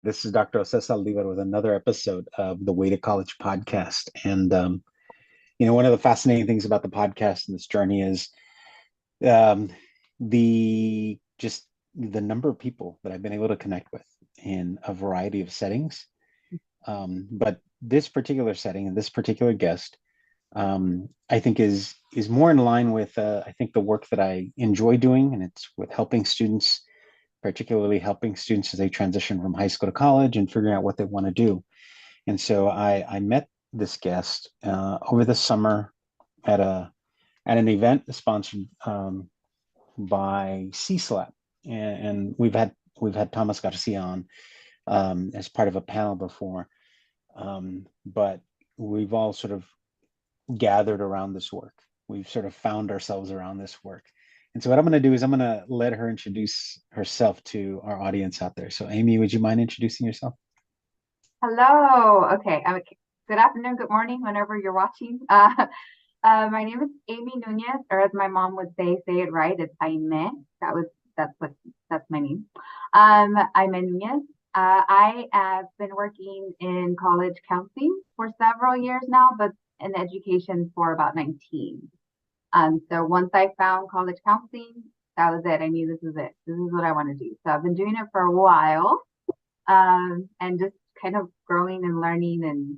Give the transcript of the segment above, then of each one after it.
This is Dr. Jose Saldivar with another episode of the Way to College podcast. And, one of the fascinating things about the podcast and this journey is um, just the number of people that I've been able to connect with in a variety of settings. But this particular setting and this particular guest, I think is more in line with I think the work that I enjoy doing, and it's with helping students, particularly helping students as they transition from high school to college and figuring out what they want to do. And so I met this guest over the summer at a at an event sponsored by CSLAP, and we've had Thomas Garcia on as part of a panel before, but we've all sort of gathered around this work. We've sort of found ourselves around this work. And so what I'm going to do is I'm going to let her introduce herself to our audience out there. So Aimee, would you mind introducing yourself? Hello. Okay. Good afternoon, good morning, whenever you're watching. My name is Aimee Nunez, or as my mom would say it right, it's Aimee. That was that's what that's my name. Aimee Nunez. I have been working in college counseling for several years now, but in education for about 19. So once I found college counseling, that was it. I knew this is it. This is what I want to do. So I've been doing it for a while, and just kind of growing and learning and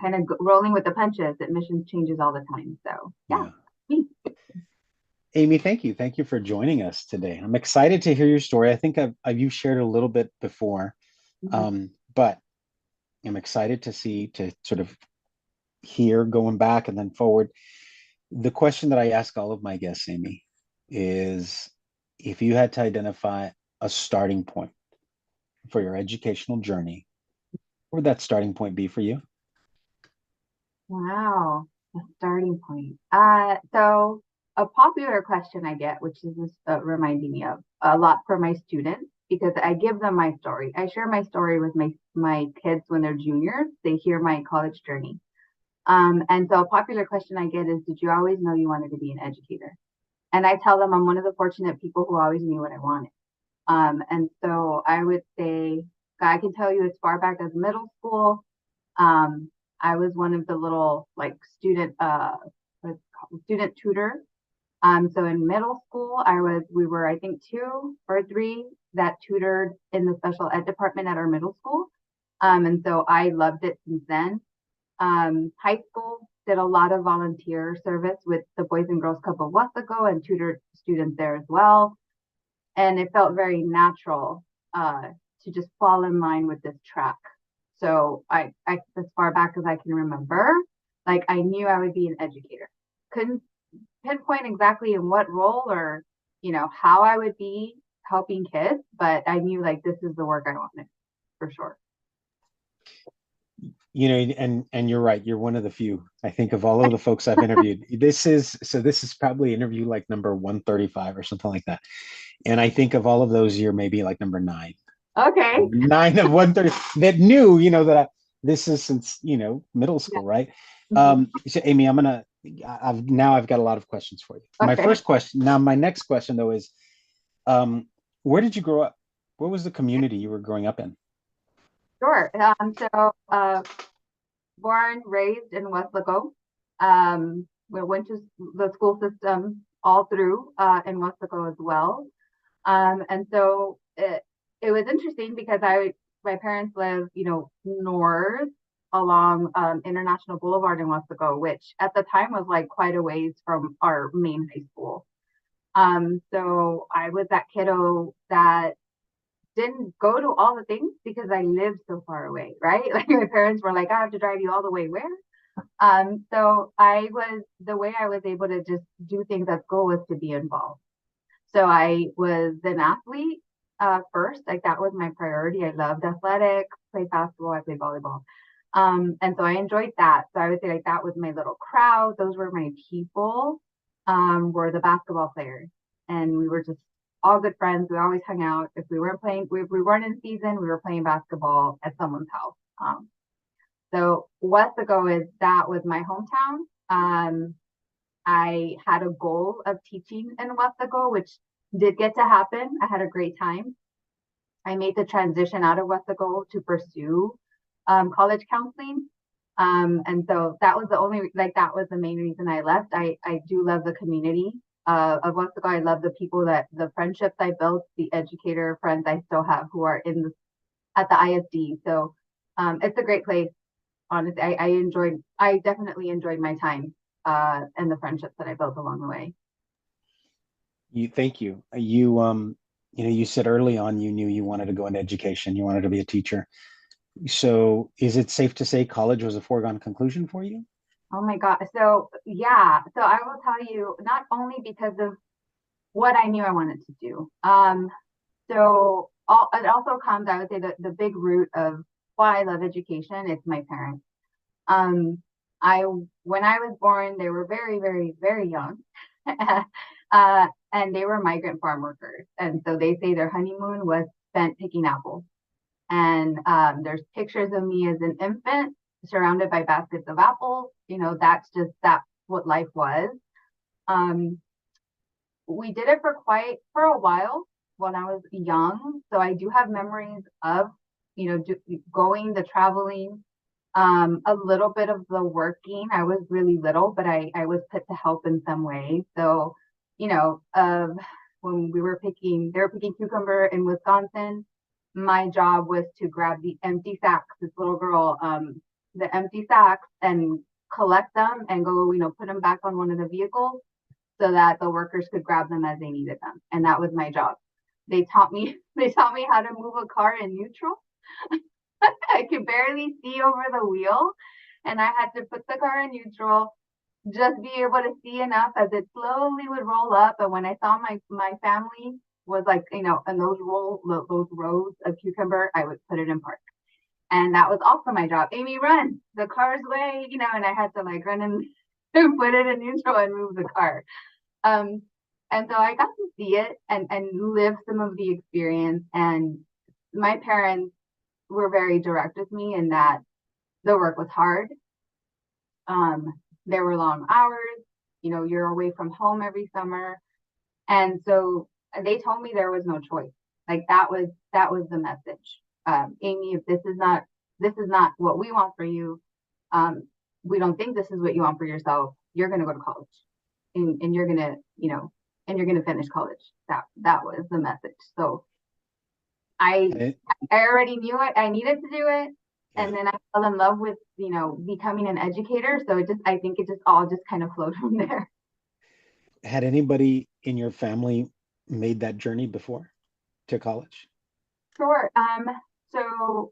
kind of rolling with the punches. Admissions changes all the time. So yeah, Yeah. me. Aimee, thank you. Thank you for joining us today. I'm excited to hear your story. I think you've shared a little bit before, Mhm. but I'm excited to sort of hear going back and then forward. The question that I ask all of my guests, Aimee, is if you had to identify a starting point for your educational journey, where would that starting point be for you? Wow, a starting point. So a popular question I get, which is this, reminding me of a lot for my students, because I give them my story. I share my story with my kids when they're juniors. They hear my college journey. And so a popular question I get is, did you always know you wanted to be an educator? And I tell them I'm one of the fortunate people who always knew what I wanted. And so I would say, I can tell you as far back as middle school, um, I was one of the little like student tutors. So in middle school, we were, I think, two or three that tutored in the special ed department at our middle school. And so I loved it since then. High school did a lot of volunteer service with the Boys and Girls Club of Wesco and tutored students there as well. And it felt very natural to just fall in line with this track. So as far back as I can remember, like I knew I would be an educator. Couldn't pinpoint exactly in what role or how I would be helping kids, but I knew like this is the work I wanted for sure. And you're right, you're one of the few. I think of all of the folks I've interviewed, this is probably interview like number 135 or something like that. And I think of all of those, you're maybe like number nine. Okay. Nine of 130 that knew, this is since, middle Yeah. school, right? Mhm. So Aimee, I've got a lot of questions for you. Okay. My next question though is, um, where did you grow up? What was the community you were growing up in? Sure. Born, raised in Wesco. We went to the school system all through in Wesco as well. And so it was interesting because my parents live, north along International Boulevard in Wesco, which at the time was like quite a ways from our main high school. So I was that kiddo that didn't go to all the things because I lived so far away, right? Like my parents were like, I have to drive you all the way where? So the way I was able to just do things at school was to be involved. So I was an athlete first, like that was my priority. I loved athletics, played basketball, I played volleyball. And so I enjoyed that. So I would say like that was my little crowd. Those were my people, were the basketball players. And we were just all good friends. We always hung out. If we weren't in season, we were playing basketball at someone's house. So Wesco that was my hometown. I had a goal of teaching in Wesco, which did get to happen. I had a great time. I made the transition out of Wesco to pursue college counseling. And so that was the only, like, that was the main reason I left. I do love the community of Wesco. I love the people the friendships I built, the educator friends I still have who are at the ISD. So it's a great place. Honestly, I definitely enjoyed my time and the friendships that I built along the way. Thank you. You said early on you knew you wanted to go into education. You wanted to be a teacher. So is it safe to say college was a foregone conclusion for you? Oh my God. So yeah. So I will tell you, not only because of what I knew I wanted to do. It also comes, I would say, the big root of why I love education. It's my parents. Um, I when I was born, they were very, very, very young, and they were migrant farm workers. And so they say their honeymoon was spent picking apples. And there's pictures of me as an infant surrounded by baskets of apples. That's what life was. Um, we did it for a while when I was young. So I do have memories of, going, the traveling, a little bit of the working. I was really little, but I was put to help in some way. So, when they were picking cucumber in Wisconsin, my job was to grab the empty sacks, this little girl, the empty sacks and collect them and go, put them back on one of the vehicles so that the workers could grab them as they needed them. And that was my job. They taught me how to move a car in neutral. I could barely see over the wheel, and I had to put the car in neutral, just be able to see enough as it slowly would roll up. And when I saw my family was like, in those rows of cucumber, I would put it in park. And that was also my job. Aimee, run, the car's way, and I had to like run and put it in neutral and move the car. Um, and so I got to see it and live some of the experience. And my parents were very direct with me in that the work was hard. There were long hours. You're away from home every summer, and so they told me there was no choice. Like that was the message. Aimee, if this is not what we want for you, we don't think this is what you want for yourself. You're going to go to college, and you're gonna, and you're gonna finish college. That was the message. So I It, I already knew it. I needed to do it. yeah. And then I fell in love with, becoming an educator. So I think it just all just kind of flowed from there. Had anybody in your family made that journey before to college? Sure. So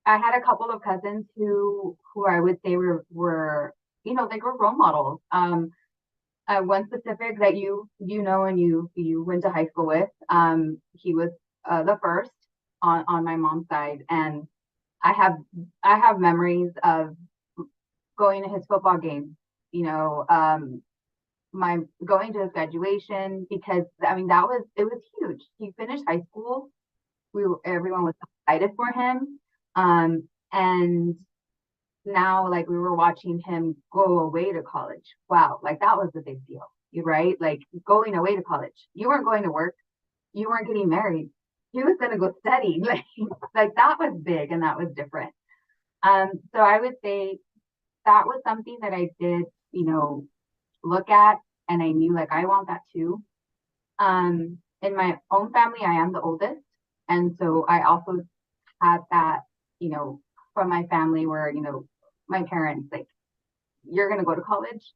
I had a couple of cousins who I would say were, they were role models. One specific that you know and you went to high school with, he was the first on my mom's side, and I have I have memories of going to his football games, my going to his graduation, because I mean it was huge. He finished high school. Everyone was excited for him. And now, like, we were watching him go away to college. Wow, like that was a big deal. You're right. Like going away to college. You weren't going to work, you weren't getting married. He was gonna go study. Like that was big and that was different. So I would say that was something that I did, look at, and I knew like I want that too. In my own family, I am the oldest. And so I also had that, from my family where, my parents, like, you're gonna go to college,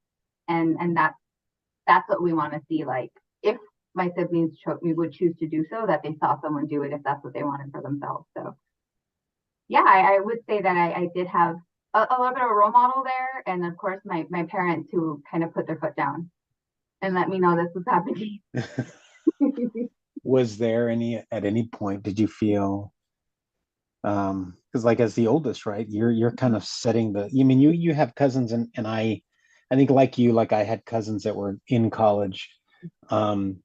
and that's what we want to see. Like if my siblings we would choose to do so, that they saw someone do it if that's what they wanted for themselves. So yeah, I would say that I did have a little bit of a role model there. And of course, my parents who kind of put their foot down and let me know this was happening. Was there at any point did you feel because like as the oldest, right, you're kind of setting you have cousins, and I think like you, like I had cousins that were in college, um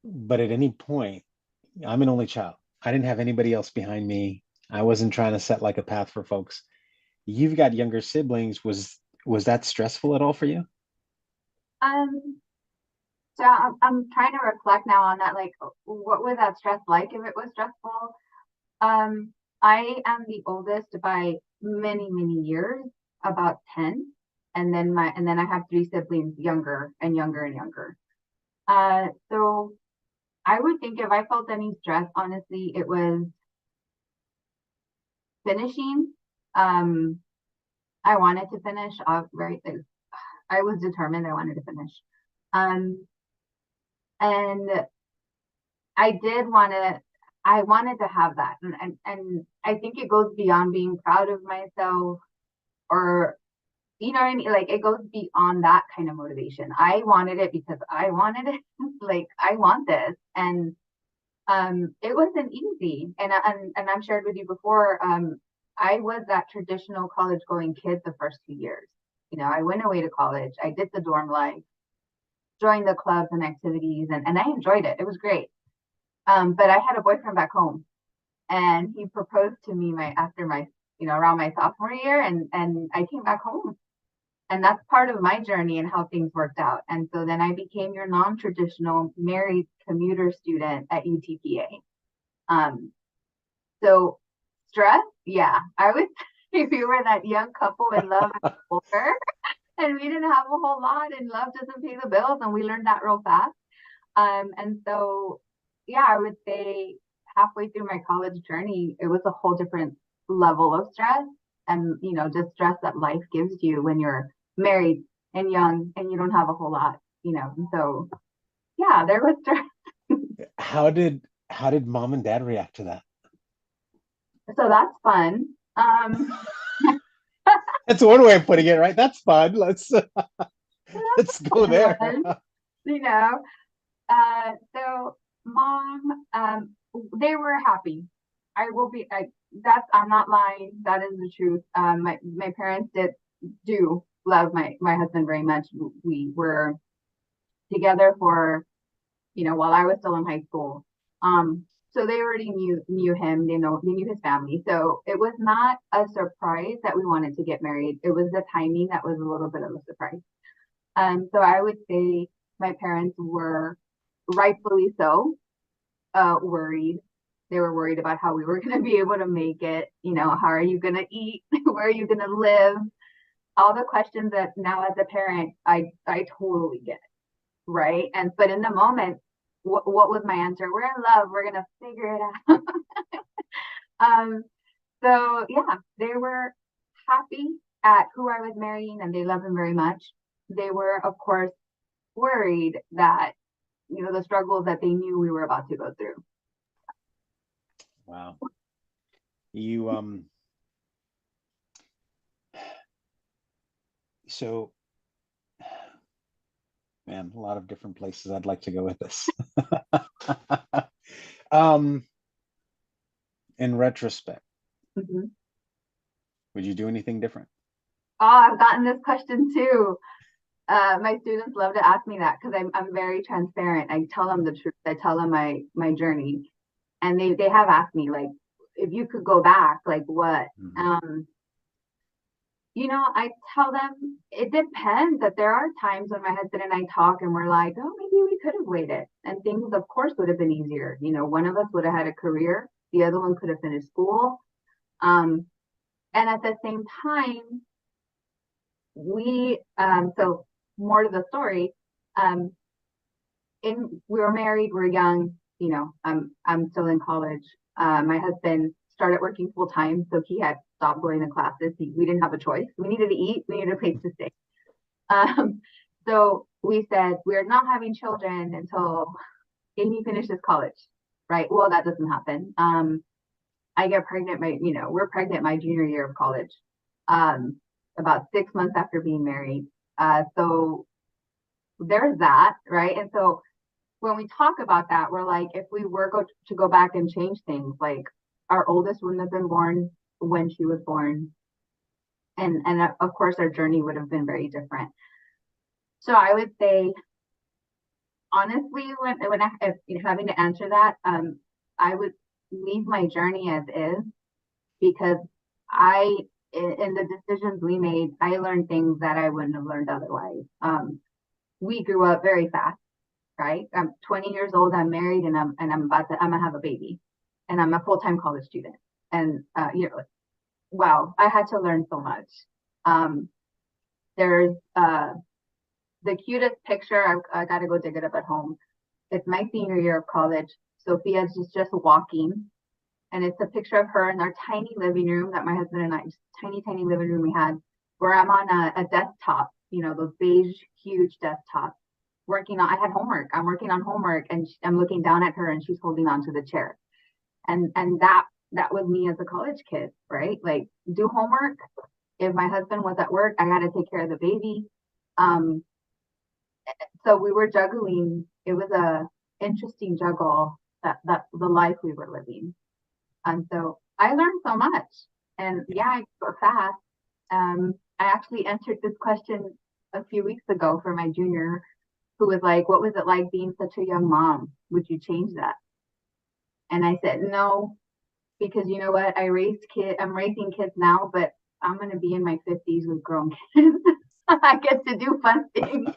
but at any point, I'm an only child. I didn't have anybody else behind me. I wasn't trying to set like a path for folks. You've got younger siblings. Was that stressful at all for you? um, So I'm trying to reflect now on that, like, what was that stress like if it was stressful? Um, I am the oldest by many, many years, about 10. And then I have three siblings younger and younger and younger. So I would think if I felt any stress, honestly, it was finishing. Um, I wanted to finish off, right? I was determined I wanted to finish. Um, and I wanted to have that. And I think it goes beyond being proud of myself, or, you know what I mean? Like, it goes beyond that kind of motivation. I wanted it because I wanted it. Like, I want this. And it wasn't easy. And I've shared with you before, I was that traditional college going kid the first 2 years. You know, I went away to college, I did the dorm life, joined the clubs and activities, and I enjoyed it. It was great. But I had a boyfriend back home, and he proposed to me after my, around my sophomore year, and I came back home. And that's part of my journey and how things worked out. And so then I became your non-traditional married commuter student at UTPA. So stress, yeah, I would say we were that young couple in love and older, and we didn't have a whole lot, and love doesn't pay the bills, and we learned that real fast. And so, yeah, I would say halfway through my college journey, it was a whole different level of stress, and just stress that life gives you when you're married and young and you don't have a whole lot. So yeah, there was stress. How did mom and dad react to that? So that's fun. That's one way of putting it, right? That's fun. Let's let's go there. Fun, you know. So mom, they were happy. I will be. I'm not lying. That is the truth. My parents do love my husband very much. We were together for, while I was still in high school. So they already knew him. They knew his family. So it was not a surprise that we wanted to get married. It was the timing that was a little bit of a surprise. So I would say my parents were rightfully so worried. They were worried about how we were going to be able to make it. How are you going to eat? Where are you going to live? All the questions that now as a parent, I totally get, right? But in the moment, what was my answer? We're in love. We're going to figure it out. um, so yeah, they were happy at who I was marrying, and they love him very much. They were, of course, worried that, the struggles that they knew we were about to go through. Wow. You so man, a lot of different places I'd like to go with this. um in retrospect, Mm-hmm. would you do anything different? Oh, I've gotten this question too. My students love to ask me that because I'm very transparent. I tell them the truth. I tell them my journey, and they have asked me, like, if you could go back, like what? Mm-hmm. I tell them it depends. That there are times when my husband and I talk and we're like, oh, maybe we could have waited, and things, of course, would have been easier. One of us would have had a career, the other one could have finished school, um, and at the same time, so more to the story, um, we were married, we're young, I'm still in college. My husband started working full time, so he had stopped going to classes. We didn't have a choice. We needed to eat, we needed a place to stay. So we said we're not having children until Aimee finishes college, right? Well, that doesn't happen. I get pregnant, we're pregnant my junior year of college, um, about 6 months after being married. So there's that, right? And so when we talk about that, we're like, if we were to go back and change things, like our oldest wouldn't have been born when she was born, and of course our journey would have been very different. So I would say, honestly, if having to answer that, I would leave my journey as is, because I in the decisions we made, I learned things that I wouldn't have learned otherwise. We grew up very fast. right? I'm 20 years old, I'm married, and I'm gonna have a baby, and I'm a full-time college student. And wow, I had to learn so much. Um, there's the cutest picture. I got to go dig it up at home. It's my senior year of college. Sophia's just walking, and it's a picture of her in our tiny living room that my husband and I, just tiny living room we had, where I'm on a desktop, those beige, huge desktops, working on. I had homework. I'm working on homework, and I'm looking down at her, and she's holding onto the chair, and that was me as a college kid, right? Like, do homework. If my husband was at work, I had to take care of the baby. Um, so we were juggling. It was a interesting juggle, that the life we were living. And so I learned so much. And yeah, I grew up fast. I actually answered this question a few weeks ago for my junior, who was like, "What was it like being such a young mom? Would you change that?" And I said, "No, because you know what? I'm raising kids now, but I'm going to be in my 50s with grown kids. I get to do fun things."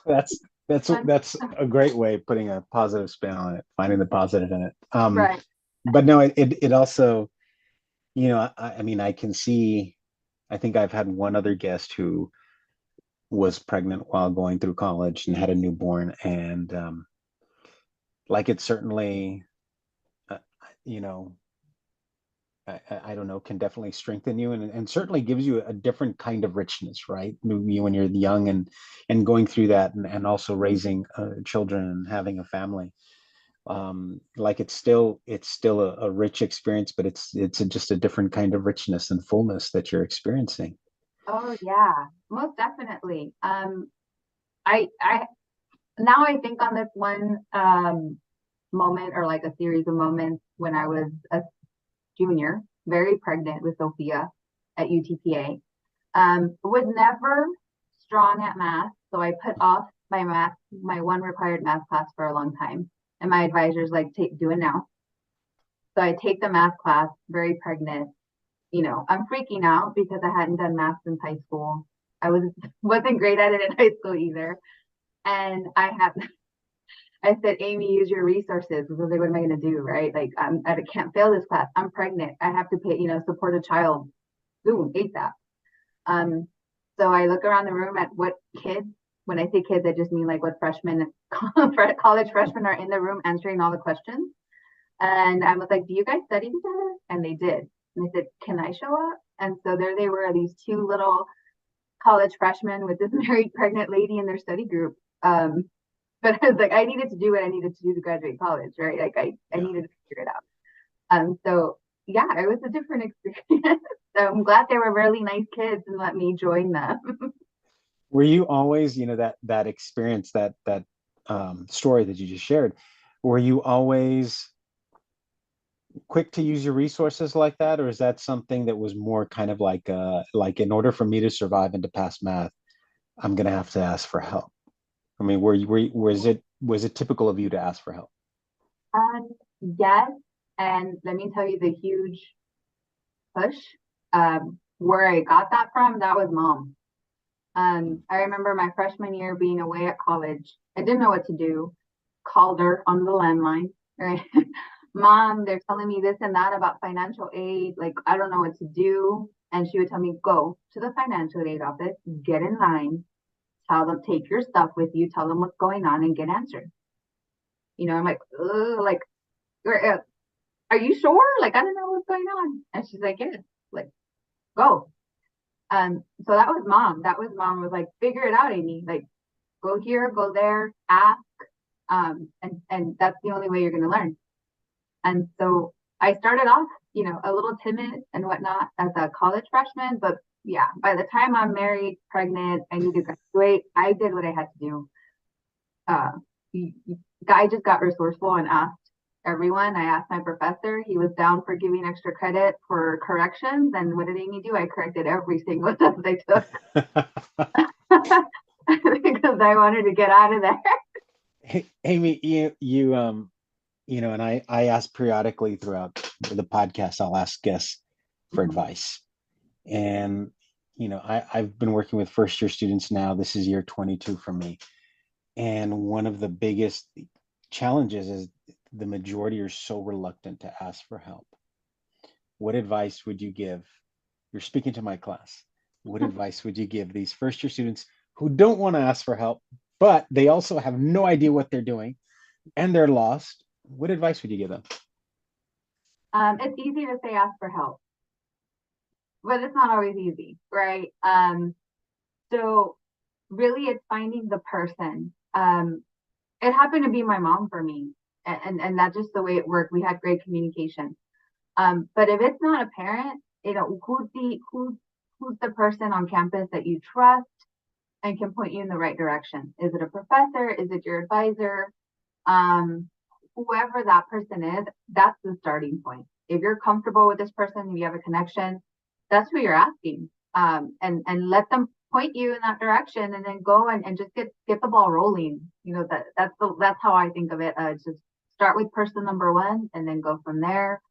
That's Fun, that's a great way of putting a positive spin on it, finding the positive in it. right. But no, it also, I mean, I can see. I think I've had one other guest who was pregnant while going through college and had a newborn, and like it certainly, uh, you know, I don't know, can definitely strengthen you and certainly gives you a different kind of richness, right? When you're young and going through that and also raising children and having a family. Like it's still a rich experience, but just a different kind of richness and fullness that you're experiencing. Oh yeah, most definitely. I now I think on this one moment, or like a series of moments, when I was a junior, very pregnant with Sophia at UTPA. Was never strong at math, so I put off my one required math class for a long time. And my advisor's like, do it now. So I take the math class, very pregnant. I'm freaking out because I hadn't done math since high school. I wasn't great at it in high school either. And I said, "Aimee, use your resources." Because like, what am I going to do, right? Like, I can't fail this class. I'm pregnant. I have to pay, support a child soon, ASAP. Um, so I look around the room at what kids. When I say kids, I just mean like what freshmen, college freshmen are in the room answering all the questions. And I was like, "Do you guys study together?" And they did. And I said, "Can I show up?" And so there they were, these two little college freshmen with this married pregnant lady in their study group. But I was like, I needed to do what I needed to do to graduate college, right? Like I Yeah. needed to figure it out. So yeah, it was a different experience. So I'm glad they were really nice kids and let me join them. Were you always, that experience, that story that you just shared, were you always quick to use your resources like that, or is that something that was more kind of like in order for me to survive and to pass math, I'm gonna have to ask for help? I mean, was it typical of you to ask for help? Um, yes, and let me tell you the huge push. Where I got that from, that was mom. I remember my freshman year being away at college. I didn't know what to do. Called her on the landline, right? "Mom, they're telling me this and that about financial aid. Like, I don't know what to do." And she would tell me, "Go to the financial aid office, get in line, tell them, take your stuff with you, tell them what's going on, and get answered." I'm like, "Ugh, like, are you sure? Like, I don't know what's going on." And she's like, "Yes, like, go." So that was mom. Was like, "Figure it out, Aimee. Like, go here, go there, ask. And that's the only way you're going to learn." And so I started off, a little timid and whatnot as a college freshman, but yeah, by the time I'm married, pregnant, I need to graduate, I did what I had to do. Uh, I just got resourceful and asked everyone. I asked my professor. He was down for giving extra credit for corrections. And what did Aimee do? I corrected every single test I took because I wanted to get out of there. Hey, Amy, and I ask periodically throughout the podcast, I'll ask guests for Mhm. advice. And I've been working with first year students now. This is year 22 for me. And one of the biggest challenges is the majority are so reluctant to ask for help. What advice would you give? You're speaking to my class. What advice would you give these first year students who don't want to ask for help, but they also have no idea what they're doing and they're lost? What advice would you give them? It's easy to say ask for help, but it's not always easy, right? So really it's finding the person. It happened to be my mom for me, and that's just the way it worked. We had great communication. But if it's not a parent, who's the person on campus that you trust and can point you in the right direction? Is it a professor? Is it your advisor? Whoever that person is, that's the starting point. If you're comfortable with this person, if you have a connection, that's who you're asking. And let them point you in that direction, and then go and just get the ball rolling. That's how I think of it. Just start with person number one and then go from there,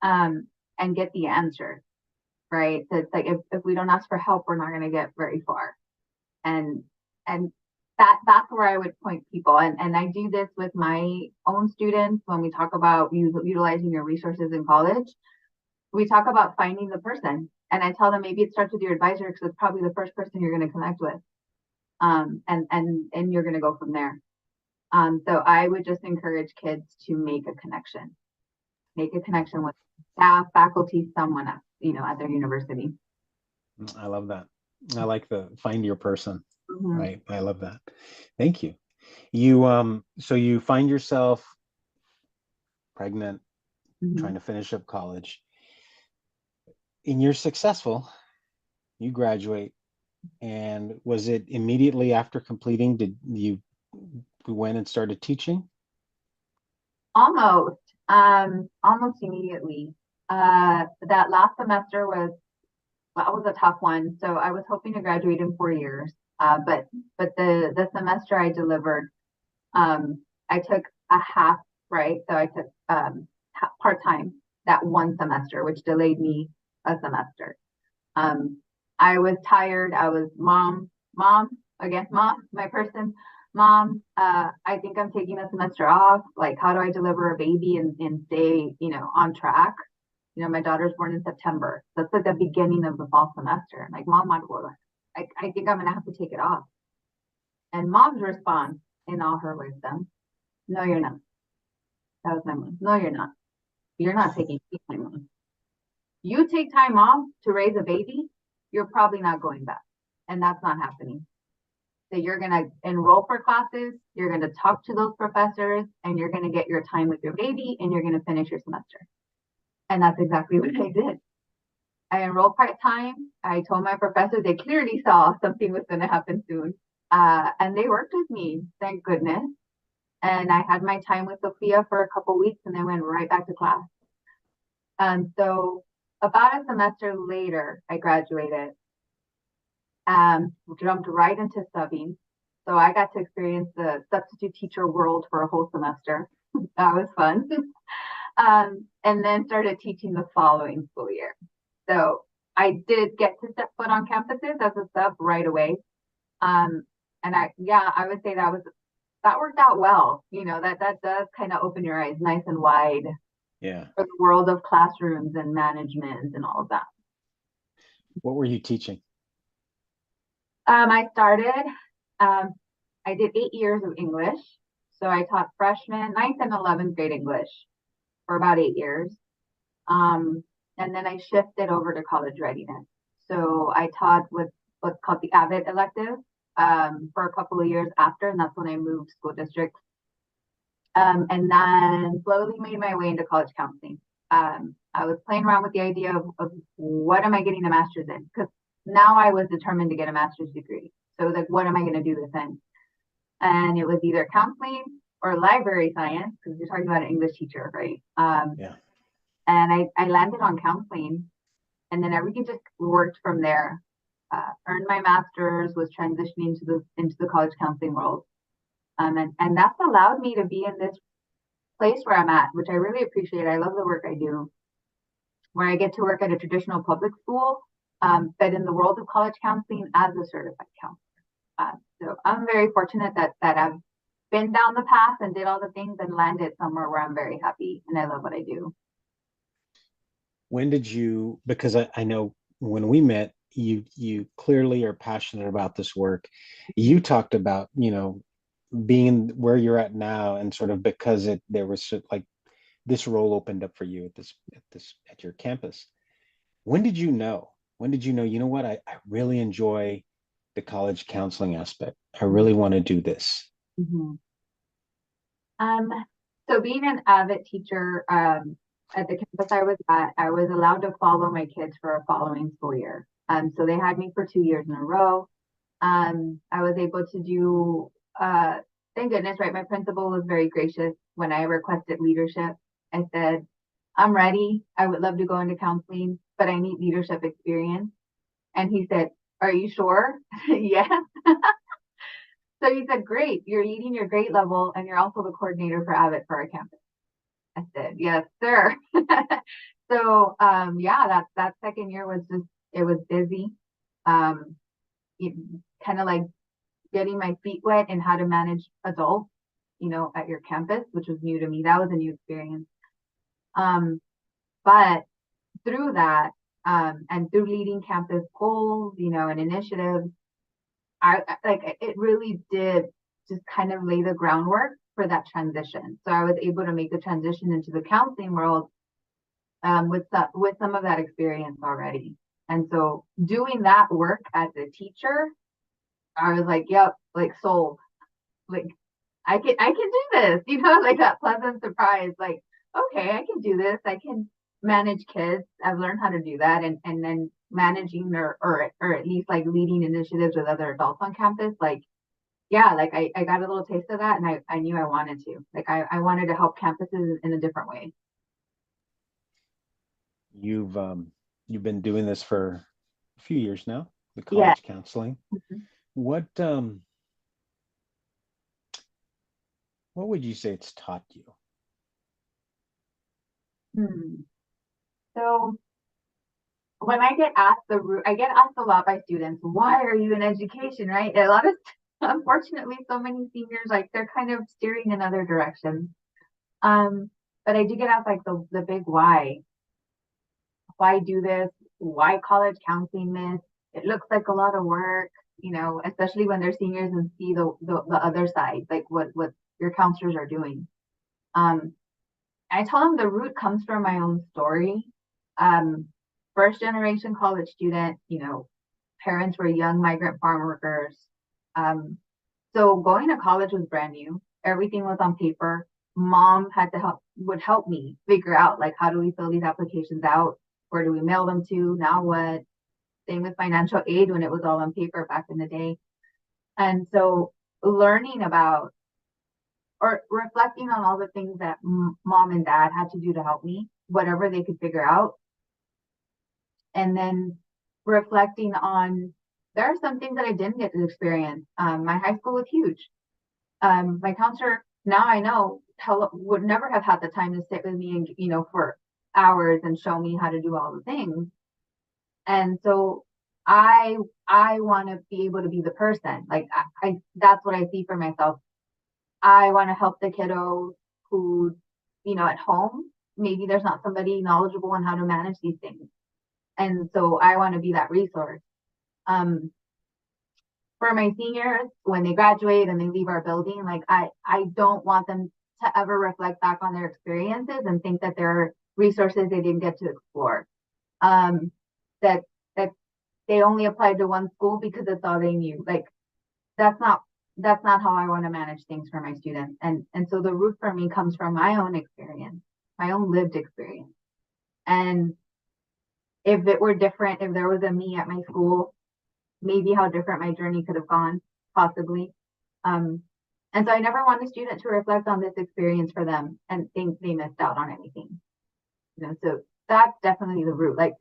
and get the answer, right? So it's like if we don't ask for help, we're not going to get very far. And that's where I would point people. And I do this with my own students when we talk about utilizing your resources in college. We talk about finding the person. And I tell them maybe it starts with your advisor because it's probably the first person you're going to connect with. And you're going to go from there. So I would just encourage kids to make a connection. Make a connection with staff, faculty, someone else, at their university. I love that. I like the find your person. Mm-hmm. Right. I love that. Thank you. So you find yourself pregnant, Mm-hmm. trying to finish up college. And you're successful. You graduate. And was it immediately after completing, did you went and started teaching? Almost immediately. That last semester was a tough one. So I was hoping to graduate in 4 years. But the semester I delivered, I took a half, right? So I took part-time that one semester, which delayed me a semester. I was tired. I was mom, again, mom, my person, mom, I think I'm taking a semester off. Like, how do I deliver a baby and stay, on track? My daughter's born in September. That's like the beginning of the fall semester. Like, mom, I think I'm going to have to take it off. And mom's response, in all her wisdom, no, you're not. That was my mom. No, you're not. You're not taking time off. You take time off to raise a baby, you're probably not going back. And that's not happening. So you're going to enroll for classes, you're going to talk to those professors, and you're going to get your time with your baby, and you're going to finish your semester. And that's exactly what I did. I enrolled part-time. I told my professor they clearly saw something was going to happen soon. And they worked with me, thank goodness. And I had my time with Sophia for a couple weeks and then went right back to class. So about a semester later, I graduated. Jumped right into subbing. So I got to experience the substitute teacher world for a whole semester. That was fun. And then started teaching the following school year. So I did get to step foot on campuses as a sub right away. And I would say that worked out well. That does kind of open your eyes nice and wide. Yeah. For the world of classrooms and management and all of that. What were you teaching? I did 8 years of English. So I taught freshmen, 9th and 11th grade English for about 8 years. And then I shifted over to college readiness. So I taught what's called the AVID elective for a couple of years after, and that's when I moved school districts. And then slowly made my way into college counseling. I was playing around with the idea of what am I getting a master's in? Because now I was determined to get a master's degree. So it was like, what am I going to do this in? And it was either counseling or library science, because you're talking about an English teacher, right? Yeah. And I landed on counseling, and then everything just worked from there. Earned my master's, was transitioning into the college counseling world. And that's allowed me to be in this place where I'm at, which I really appreciate. I love the work I do, where I get to work at a traditional public school, but in the world of college counseling as a certified counselor. So I'm very fortunate that I've been down the path and did all the things and landed somewhere where I'm very happy and I love what I do. When did you, because I know when we met, you clearly are passionate about this work. You talked about, being where you're at now and sort of because there was like this role opened up for you at your campus. When did you know? When did you know, what, I really enjoy the college counseling aspect. I really want to do this. Mm-hmm. Um, so being an avid teacher, at the campus I was at, I was allowed to follow my kids for a following school year. So they had me for 2 years in a row. I was able to do, thank goodness, right? My principal was very gracious when I requested leadership. I said, I'm ready. I would love to go into counseling, but I need leadership experience. And he said, are you sure? Yes. So he said, great, you're leading your grade level and you're also the coordinator for AVID for our campus. I said, yes, sir. So yeah, that second year was just, it was busy. Um, kind of like getting my feet wet and how to manage adults, at your campus, which was new to me. That was a new experience. But through that, and through leading campus goals, and initiatives, I like it really did just kind of lay the groundwork for that transition. So I was able to make the transition into the counseling world, with some of that experience already. And so doing that work as a teacher, I was like, yep, like sold. Like I can do this, like that pleasant surprise, like, okay, I can do this. I can manage kids. I've learned how to do that. And then managing or at least like leading initiatives with other adults on campus, like, yeah, like I got a little taste of that and I knew I wanted to. Like I wanted to help campuses in a different way. You've been doing this for a few years now, the Yeah. college counseling. What would you say it's taught you? Hmm. So when I get asked I get asked a lot by students, why are you in education, right? A lot of, unfortunately, so many seniors, like they're kind of steering in other directions. Um, but I do get asked like the big why. Why do this? Why college counseling this? It looks like a lot of work, especially when they're seniors and see the other side, like what your counselors are doing. Um, I tell them the root comes from my own story. Um, First generation college student, parents were young migrant farm workers. Um, so going to college was brand new. Everything was on paper. Mom would help me figure out like how do we fill these applications out? Where do we mail them to? Now what? Same with financial aid when it was all on paper back in the day. And so learning about or reflecting on all the things that mom and dad had to do to help me, whatever they could figure out. And then reflecting on there are some things that I didn't get to experience. My high school was huge. My counselor, now I know, would never have had the time to sit with me and, for hours and show me how to do all the things. And so I I want to be able to be the person. Like I that's what I see for myself. I want to help the kiddo who, at home, maybe there's not somebody knowledgeable on how to manage these things. And so I want to be that resource. Um, for my seniors, when they graduate and they leave our building, like I don't want them to ever reflect back on their experiences and think that there are resources they didn't get to explore. Um, that that they only applied to one school because it's all they knew. Like that's not that's not how I want to manage things for my students. And so the root for me comes from my own experience, my own lived experience. And if it were different, if there was a me at my school, maybe how different my journey could have gone, possibly. Um, and so I never want a student to reflect on this experience for them and think they missed out on anything. So that's definitely the root. Like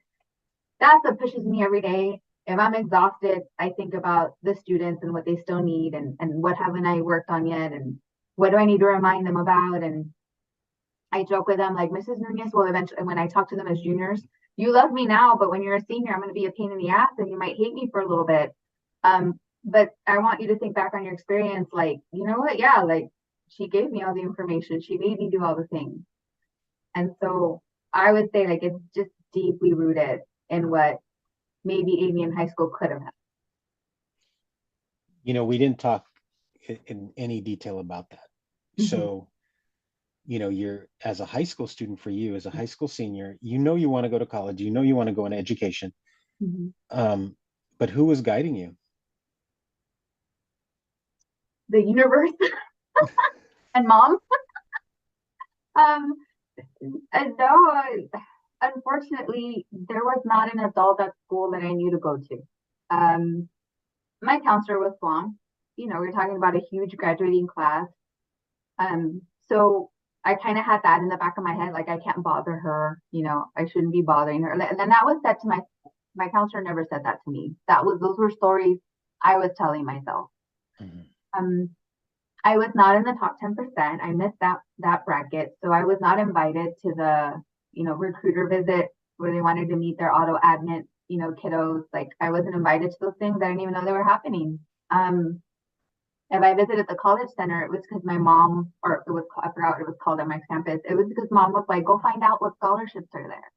that's what pushes me every day. If I'm exhausted, I think about the students and what they still need and what haven't I worked on yet and what do I need to remind them about. And I joke with them like Mrs. Nunez will eventually, when I talk to them as juniors, you love me now, but when you're a senior, I'm going to be a pain in the ass and you might hate me for a little bit. but I want you to think back on your experience, like, you know what? Yeah, like she gave me all the information. She made me do all the things. And so I would say like it's just deeply rooted in what maybe Aimee in high school could have had. We didn't talk in any detail about that. Mm-hmm. So, you're as a high school student, for you as a high school senior, you want to go to college, you want to go into education. Mm-hmm. Um, but who was guiding you? The universe and mom. Um, and no, unfortunately, there was not an adult at school that I knew to go to. Um, my counselor was blonde. We're talking about a huge graduating class. So I kind of had that in the back of my head, like I can't bother her. I shouldn't be bothering her. And then that was said to my counselor. Never said that to me. Those were stories I was telling myself. Mhm. Um, I was not in the top 10%. I missed that bracket. So I was not invited to the, recruiter visit where they wanted to meet their auto admit, kiddos. Like I wasn't invited to those things. I didn't even know they were happening. If I visited the college center, it was because my mom, or it was, I forgot what it was called at my campus. It was because mom was like, go find out what scholarships are there.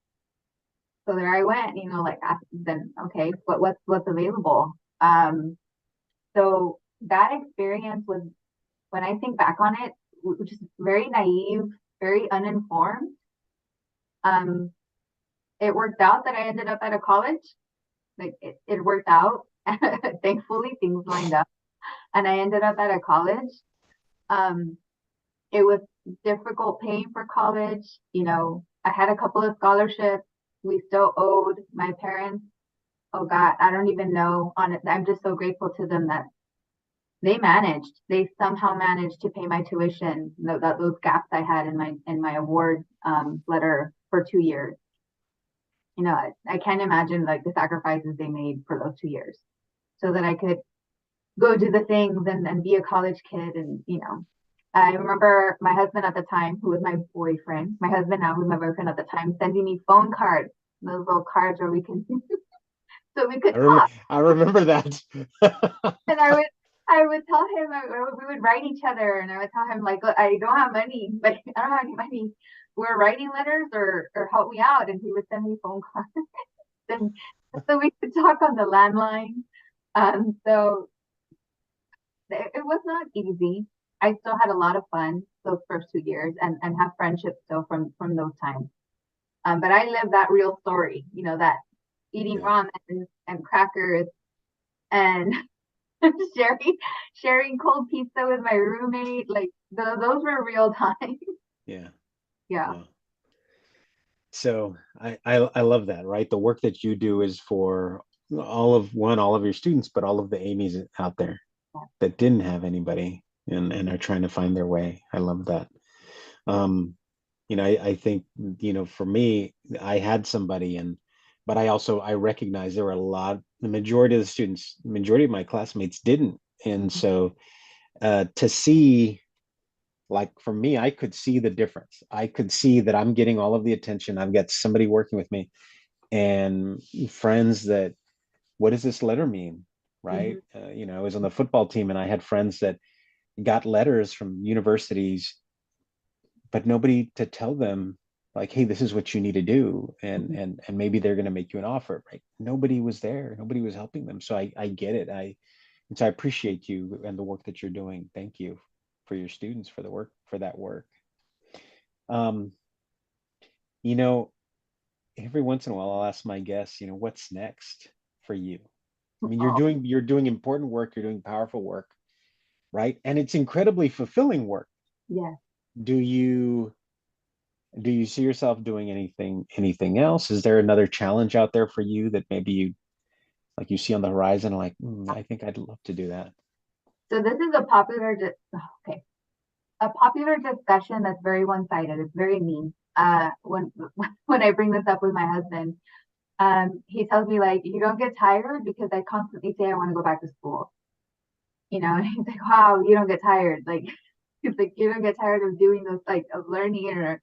So there I went, like then okay, but what's available? So that experience was, when I think back on it, which is very naive, very uninformed. Um, it worked out that I ended up at a college. Like it worked out. Thankfully, things lined up, and I ended up at a college. Um, it was difficult paying for college. I had a couple of scholarships. We still owed my parents. Oh God, I don't even know. On it, I'm just so grateful to them that they somehow managed to pay my tuition. That those gaps I had in my award letter for 2 years. I can't imagine like the sacrifices they made for those 2 years so that I could go do the things and be a college kid. And I remember my husband at the time, who was my boyfriend, my husband now, who's my boyfriend at the time, sending me phone cards, those little cards where we can, so we could talk. I remember that. And I would tell him, we would write each other, and I would tell him like, "Look, I don't have money, but I don't have any money. We're writing letters or help me out," and he would send me phone cards, and so we could talk on the landline. So it was not easy. I still had a lot of fun those first 2 years, and have friendships still from those times. But I lived that real story, that eating Yeah. ramen and crackers and sharing sharing cold pizza with my roommate. Like those were real times. Yeah. Yeah. Yeah. So I love that, right? The work that you do is for all of your students, but all of the Amies out there that didn't have anybody and are trying to find their way. I love that. I think, for me, I had somebody, but I recognize there were the majority of the students, the majority of my classmates didn't. And so to see, like for me, I could see the difference. I could see that I'm getting all of the attention. I've got somebody working with me and friends that, what does this letter mean? Mm-hmm. Right. I was on the football team and I had friends that got letters from universities, but nobody to tell them like, hey, this is what you need to do. And Mm-hmm. and maybe they're going to make you an offer, right? Nobody was there. Nobody was helping them. So I get it. And so I appreciate you and the work that you're doing. Thank you for your students, for that work. Um, you know, every once in a while I'll ask my guests, what's next for you? I mean, Oh, you're doing important work, you're doing powerful work, right? And it's incredibly fulfilling work. yes. Do you see yourself doing anything else? Is there another challenge out there for you that maybe you see on the horizon, like, I think I'd love to do that. So this is okay, a popular discussion that's very one-sided. It's very mean. When when I bring this up with my husband, he tells me like, you don't get tired because I constantly say I want to go back to school. And he's like, wow, you don't get tired. Like, he's like, you don't get tired of doing those, like, of learning, or,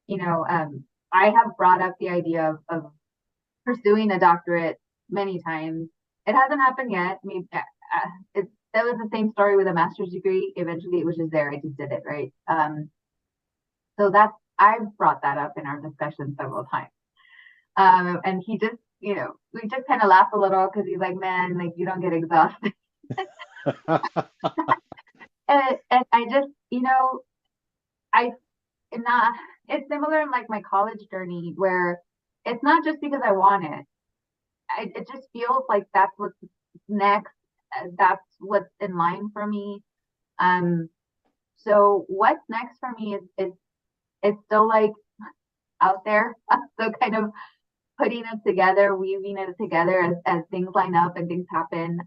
I have brought up the idea of pursuing a doctorate many times. it hasn't happened yet. I mean, that was the same story with a master's degree. Eventually, it was just there. I just did it, right? So that's I've brought that up in our discussion several times. And he just, we just kind of laugh a little because he's like, man, like you don't get exhausted. And I just, I not it's similar in like my college journey where it's not just because I want it. It just feels like that's what's next. That's what's in line for me. Um, so what's next for me is it's still like out there. So kind of putting it together, weaving it together as things line up and things happen.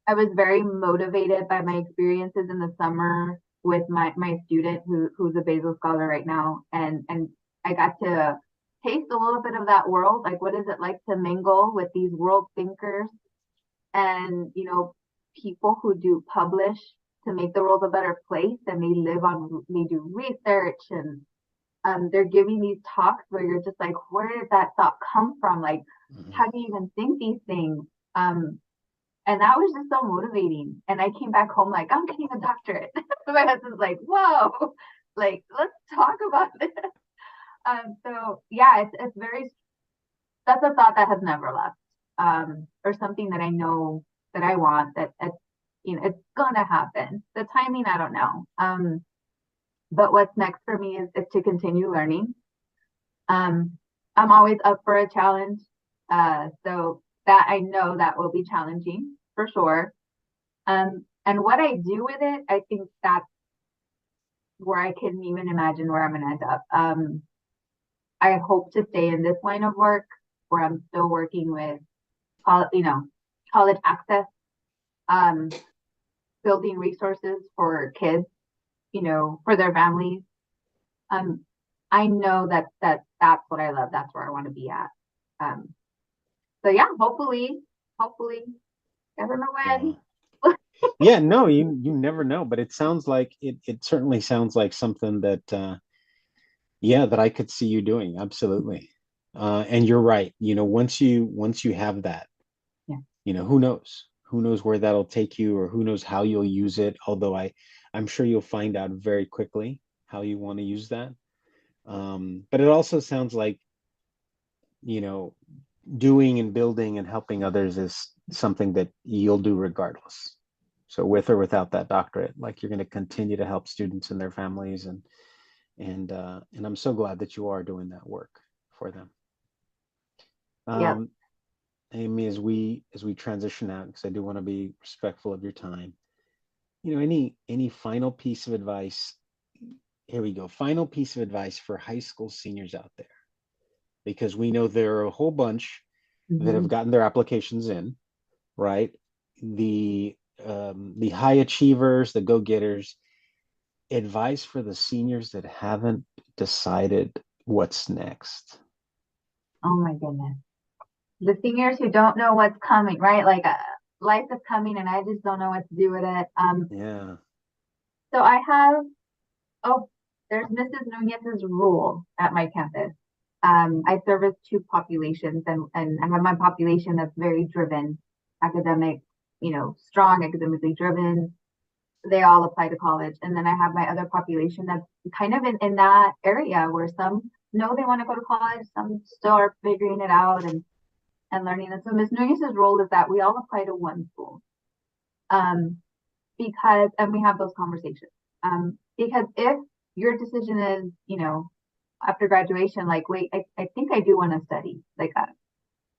I was very motivated by my experiences in the summer with my student who's a Basel scholar right now, and I got to taste a little bit of that world. Like, what is it like to mingle with these world thinkers and people who do publish to make the world a better place, and they do research and they're giving these talks where you're just like, where did that thought come from? Like, how do you even think these things? And that was just so motivating. And I came back home like, I'm getting a doctorate. My husband's like, whoa, like, let's talk about this. So yeah, it's very, that's a thought that has never left. Or something that I know that I want that it's gonna happen. The timing, I don't know. But what's next for me is to continue learning. I'm always up for a challenge. So that I know that will be challenging for sure. And what I do with it, I think that's where I can even imagine where I'm going to end up. I hope to stay in this line of work where I'm still working with, college access, um, building resources for kids, for their families. Um, I know that's what I love. That's where I want to be at. So yeah, hopefully, never know when. Wow. Yeah, no, you never know, but it sounds like it certainly sounds like something that yeah, that I could see you doing. Absolutely. And you're right. Once you have that, Yeah. who knows? Who knows where that'll take you or who knows how you'll use it, although I'm sure you'll find out very quickly how you want to use that. But it also sounds like, you know, doing and building and helping others is something that you'll do regardless. So with or without that doctorate, like you're going to continue to help students and their families, and I'm so glad that you are doing that work for them. Yep. Um, Aimee, as we transition out, because I do want to be respectful of your time, any final piece of advice? Here we go. Final piece of advice for high school seniors out there, because we know there are a whole bunch that have Mhm. gotten their applications in, right? The high achievers, the go-getters. Advice for the seniors that haven't decided what's next. Oh my goodness. The seniors who don't know what's coming, right? Like life is coming and I just don't know what to do with it. Yeah. So I have, oh, there's Mrs. Nunez's rule at my campus. I service two populations and I have my population that's very driven, academic, strong, academically driven. They all apply to college. And then I have my other population that's kind of in that area where some know they want to go to college, some still are figuring it out and learning. And so Ms. Nunez's role is that we all apply to one school. Um, and we have those conversations. Because if your decision is, after graduation, like, wait, I think I do want to study. Like,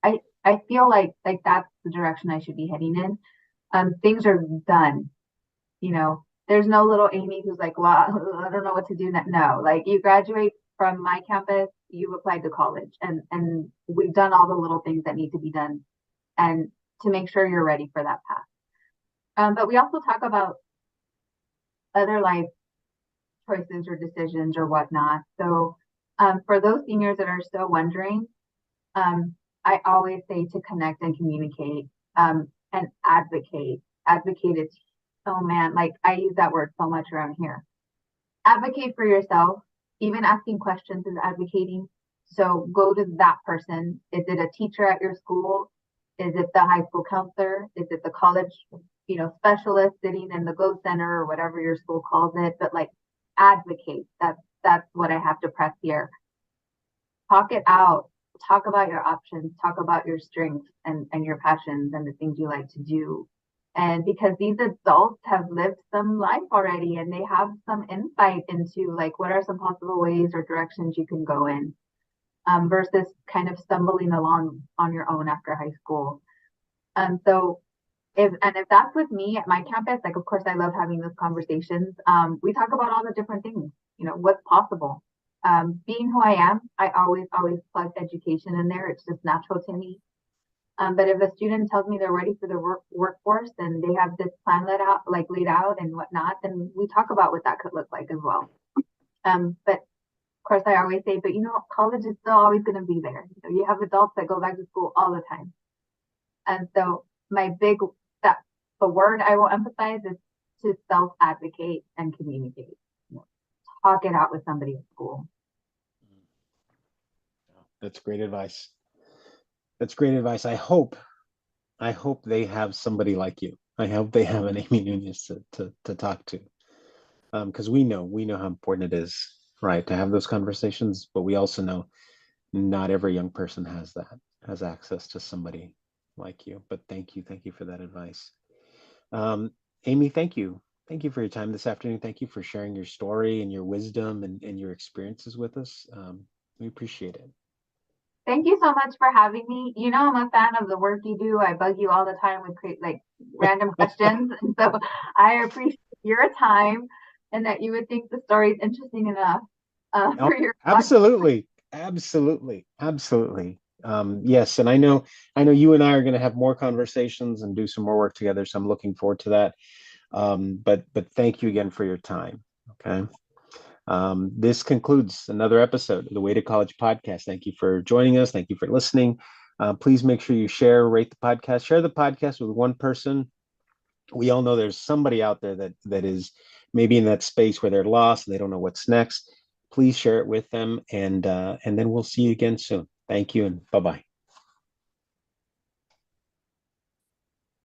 I feel like that's the direction I should be heading in. Things are done. There's no little Aimee who's like, well, I don't know what to do now. No, like you graduate from my campus, you've applied to college, and we've done all the little things that need to be done, and to make sure you're ready for that path. But we also talk about other life choices or decisions or whatnot. So for those seniors that are still wondering, um, I always say to connect and communicate and advocate. Advocate is, oh man, like I use that word so much around here. Advocate for yourself. Even asking questions is advocating. So go to that person. Is it a teacher at your school? Is it the high school counselor? Is it the college, specialist sitting in the Go Center or whatever your school calls it? But like advocate. That's what I have to press here. Talk it out. Talk about your options. Talk about your strengths and your passions and the things you like to do. And because these adults have lived some life already and they have some insight into like what are some possible ways or directions you can go in, versus kind of stumbling along on your own after high school. So if that's with me at my campus, like of course I love having those conversations. We talk about all the different things, what's possible. Being who I am, I always plug education in there. It's just natural to me. But if a student tells me they're ready for the workforce and they have this plan laid out and whatnot, then we talk about what that could look like as well. But of course, I always say, but college is still always going to be there. You have adults that go back to school all the time. And so the word I will emphasize is to self-advocate and communicate. Talk it out with somebody at school. That's great advice. That's great advice. I hope they have somebody like you. I hope they have an Aimee Nunez to talk to. Because we know how important it is, right, to have those conversations, but we also know not every young person has access to somebody like you. But thank you for that advice. Aimee, thank you for your time this afternoon. Thank you for sharing your story and your wisdom and your experiences with us. We appreciate it. Thank you so much for having me. I'm a fan of the work you do. I bug you all the time with like random questions, and so I appreciate your time and that you would think the story is interesting enough for your absolutely yes, and I know you and I are going to have more conversations and do some more work together, so I'm looking forward to that. But thank you again for your time. Okay. This concludes another episode of the Way to College podcast. Thank you for joining us. Thank you for listening. Please make sure you rate the podcast, share the podcast with one person. We all know there's somebody out there that is maybe in that space where they're lost and they don't know what's next. Please share it with them, and then we'll see you again soon. Thank you, and bye-bye.